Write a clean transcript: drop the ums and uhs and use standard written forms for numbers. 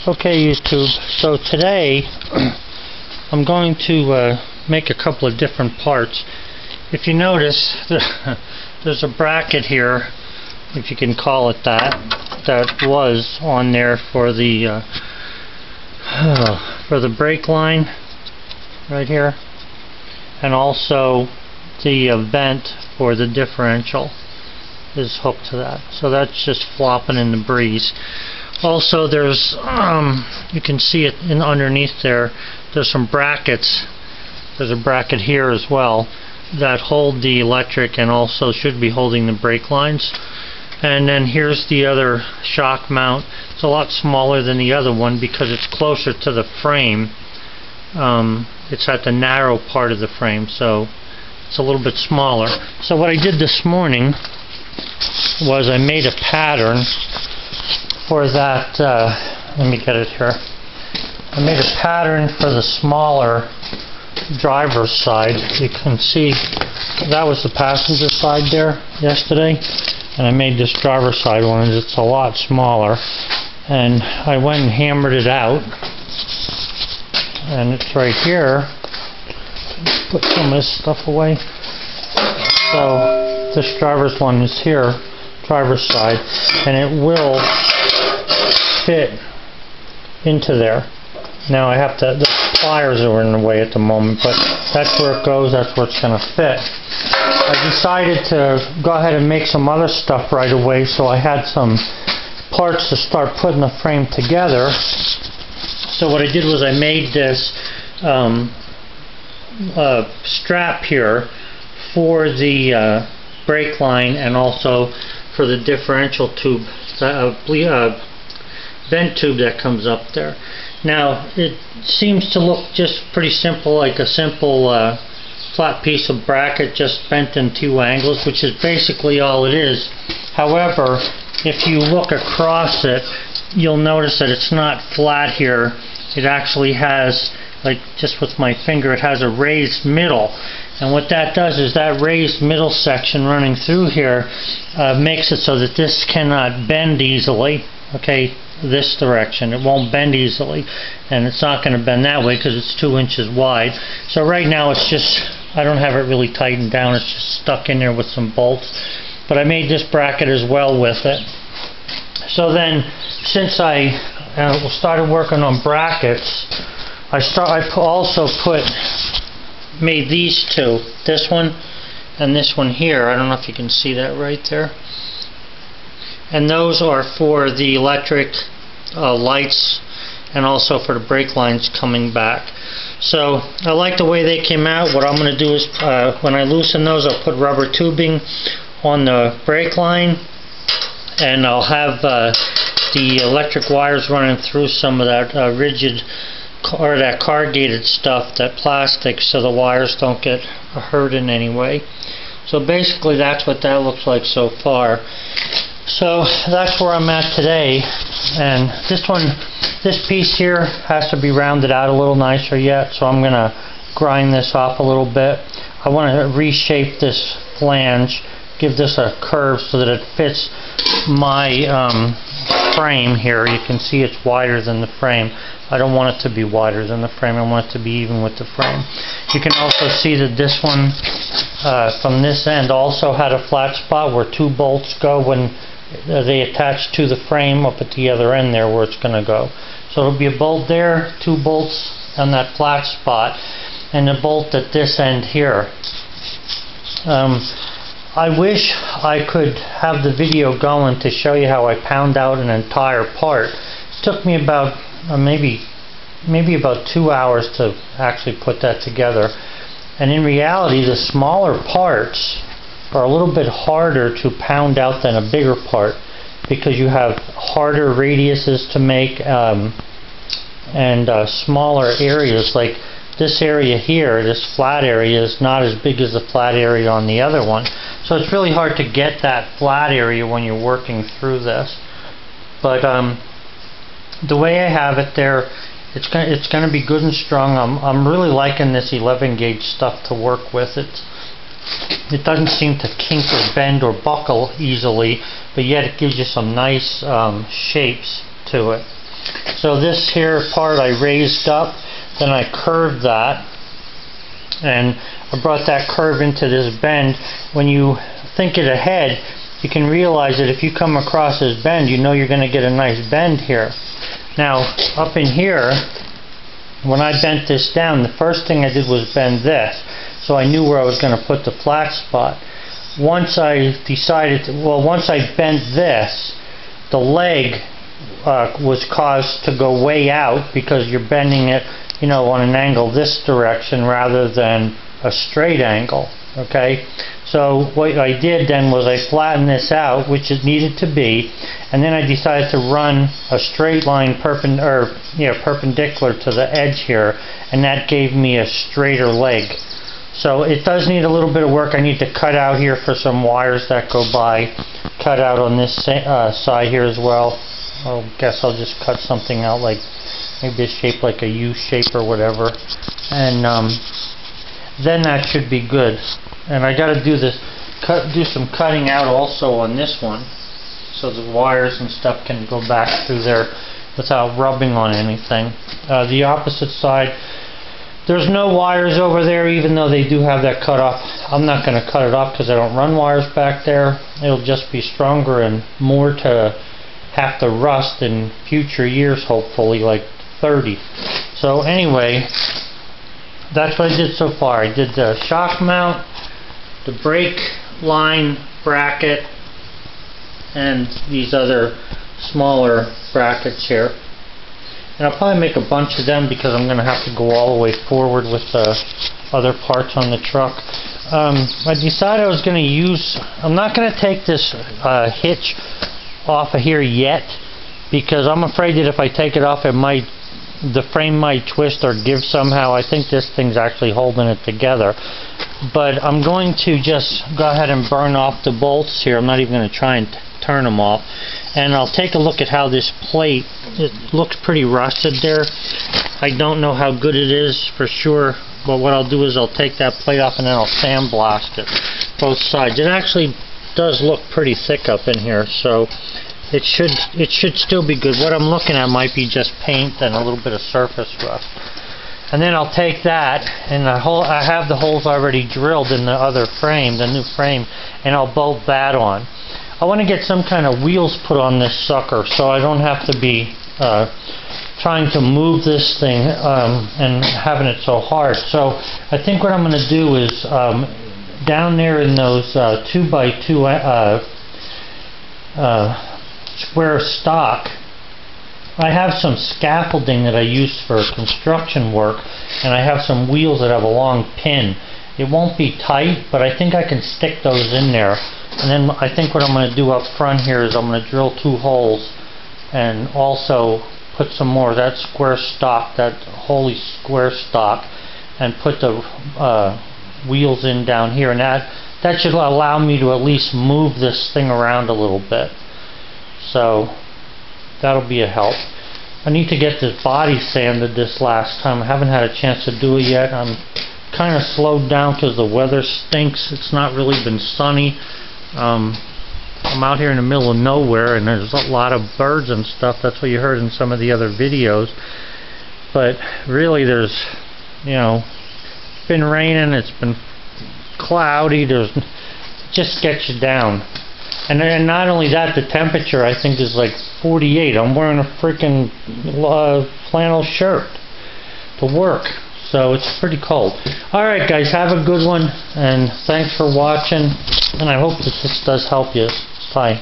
Okay, YouTube, so today I'm going to make a couple of different parts. If you notice, there's a bracket here, if you can call it that, that was on there for the brake line right here, and also the vent for the differential is hooked to that. So that's just flopping in the breeze. Also, there's you can see it in underneath there. There's some brackets. There's a bracket here as well that hold the electric and also should be holding the brake lines. And then here's the other shock mount. It's a lot smaller than the other one because it's closer to the frame. It's at the narrow part of the frame, so it's a little bit smaller. So what I did this morning was I made a pattern for that. Let me get it here. I made a pattern for the smaller driver's side. You can see that was the passenger side there yesterday, and I made this driver's side one, and it's a lot smaller. And I went and hammered it out, and it's right here. Put some of this stuff away. So this driver's one is here, driver's side, and it will fit into there. Now I have to, the pliers are in the way at the moment, but that's where it goes, that's where it's going to fit. I decided to go ahead and make some other stuff right away, so I had some parts to start putting the frame together. So what I did was I made this strap here for the brake line and also for the differential tube, vent tube that comes up there. Now it seems to look just pretty simple, like a simple flat piece of bracket just bent in two angles, which is basically all it is. However, if you look across it, you'll notice that it's not flat here. It actually has, like just with my finger, it has a raised middle. And what that does is that raised middle section running through here makes it so that this cannot bend easily. Okay, this direction. It won't bend easily, and it's not going to bend that way because it's 2 inches wide. So right now it's just, I don't have it really tightened down, it's just stuck in there with some bolts. But I made this bracket as well with it. So then, since I started working on brackets, I also made these two, this one and this one here. I don't know if you can see that right there. And those are for the electric lights and also for the brake lines coming back. So I like the way they came out. What I'm going to do is when I loosen those, I'll put rubber tubing on the brake line, and I'll have the electric wires running through some of that rigid or that corrugated stuff, that plastic, so the wires don't get hurt in any way. So basically that's what that looks like so far. So that's where I'm at today, and this piece here has to be rounded out a little nicer yet, so I'm going to grind this off a little bit. I want to reshape this flange, give this a curve so that it fits my frame here. You can see it's wider than the frame. I don't want it to be wider than the frame, I want it to be even with the frame. You can also see that this one from this end also had a flat spot where two bolts go when they attach to the frame up at the other end there where it's going to go. So it'll be a bolt there, two bolts on that flat spot, and a bolt at this end here. I wish I could have the video going to show you how I pound out an entire part. It took me about maybe about 2 hours to actually put that together. And in reality, the smaller parts are a little bit harder to pound out than a bigger part because you have harder radiuses to make and smaller areas. Like this area here, this flat area, is not as big as the flat area on the other one. So it's really hard to get that flat area when you're working through this. But the way I have it there, it's going to be good and strong. I'm really liking this 11 gauge stuff to work with. It doesn't seem to kink or bend or buckle easily, but yet it gives you some nice shapes to it. So this here part I raised up, then I curved that, and I brought that curve into this bend. When you think it ahead, you can realize that if you come across this bend, you know you're going to get a nice bend here. Now, up in here, when I bent this down, the first thing I did was bend this, so I knew where I was going to put the flat spot. Once I bent this, the leg was caused to go way out because you're bending it, on an angle this direction rather than a straight angle. Okay, so what I did then was I flattened this out, which it needed to be, and then I decided to run a straight line perpendicular to the edge here, and that gave me a straighter leg. So it does need a little bit of work. I need to cut out here for some wires that go by, cut out on this side here as well. I guess I'll just cut something out like maybe a shape like a U shape or whatever, and then that should be good. And I got to do some cutting out also on this one, so the wires and stuff can go back through there without rubbing on anything. The opposite side, there's no wires over there, even though they do have that cut off. I'm not going to cut it off because I don't run wires back there. It'll just be stronger and more to have to rust in future years, hopefully, like 30. So anyway, that's what I did so far. I did the shock mount, the brake line bracket, and these other smaller brackets here. And I'll probably make a bunch of them because I'm going to have to go all the way forward with the other parts on the truck. I decided I was going to use, I'm not going to take this hitch off of here yet, because I'm afraid that if I take it off, the frame might twist or give somehow. I think this thing's actually holding it together. But I'm going to just go ahead and burn off the bolts here. I'm not even going to try and turn them off. And I'll take a look at how this plate, it looks pretty rusted there. I don't know how good it is for sure, but what I'll do is I'll take that plate off and then I'll sandblast it, both sides. It actually does look pretty thick up in here, so it should still be good. What I'm looking at might be just paint and a little bit of surface rust. And then I'll take that, and I have the holes already drilled in the other frame, the new frame, and I'll bolt that on. I want to get some kind of wheels put on this sucker so I don't have to be trying to move this thing and having it so hard. So I think what I'm going to do is down there in those 2x2 square stock, I have some scaffolding that I use for construction work, and I have some wheels that have a long pin. It won't be tight, but I think I can stick those in there. And then I think what I'm going to do up front here is I'm going to drill 2 holes and also put some more of that square stock, that holy square stock, and put the wheels in down here. And that should allow me to at least move this thing around a little bit. So that'll be a help. I need to get this body sanded this last time. I haven't had a chance to do it yet. I'm kind of slowed down because the weather stinks. It's not really been sunny. I'm out here in the middle of nowhere, and there's a lot of birds and stuff. That's what you heard in some of the other videos. But really, there's, it's been raining. It's been cloudy. Just gets you down. And not only that, the temperature I think is like 48. I'm wearing a freaking flannel shirt to work, so it's pretty cold. Alright guys, have a good one, and thanks for watching, and I hope that this does help you. Bye.